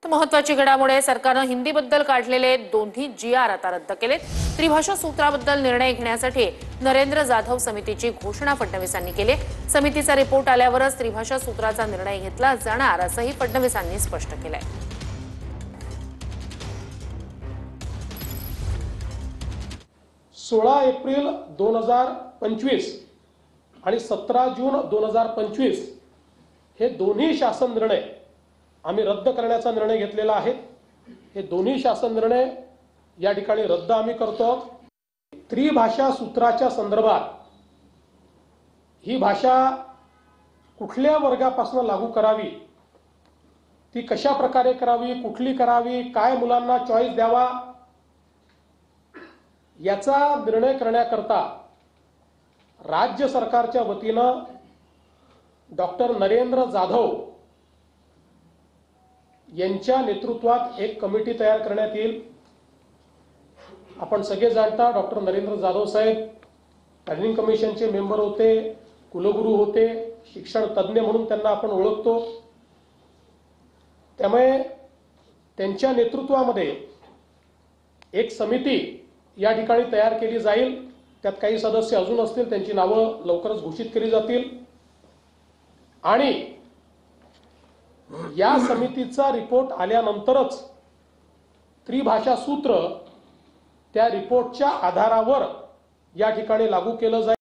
तर महत्त्वाची घडामोड आहे, सरकारने हिंदीबद्दल काढलेले दोन्ही जीआर आता रद्द केलेत। त्रिभाषा सूत्राबद्दल निर्णय घेण्यासाठी नरेंद्र जाधव समितीची घोषणा फडणवीसांनी केली। समितीचा रिपोर्ट आल्यावरच त्रिभाषा सूत्राचा निर्णय घेतला जाणार असंही फडणवीसांनी स्पष्ट केलंय। 16 एप्रिल 2025 आणि 17 जून 2025 हे दोन्ही शासन निर्णय आम्ही रद्द करण्याचा निर्णय घेतलेला आहे। हे दोन्ही शासन निर्णय या ठिकाणी रद्द आम्ही करतो। त्रिभाषा सूत्राच्या संदर्भात ही भाषा कुठल्या वर्गापासून लागू करावी, ती कशा प्रकारे करावी, कुठली करावी, काय मुलांना चॉईस द्यावा, याचा निर्णय करण्याकरता राज्य सरकारच्या वतीनं डॉक्टर नरेंद्र जाधव यांच्या नेतृत्वात एक कमिटी तयार करण्यात येईल। आपण सगळे जाणता डॉक्टर नरेंद्र जाधव साहेब प्लॅनिंग कमिशनचे मेंबर होते, कुलगुरू होते, शिक्षण तज्ञ म्हणून त्यांना आपण ओळखतो। त्यामुळे त्यांच्या नेतृत्वामध्ये एक समिती या ठिकाणी तयार केली जाईल। त्यात काही सदस्य अजून असतील, त्यांची नावं लवकरच घोषित केली जातील आणि या समितीचा रिपोर्ट आल्यानंतरच त्रिभाषा सूत्र त्या रिपोर्टच्या आधारावर या ठिकाणी लागू केलं जाईल।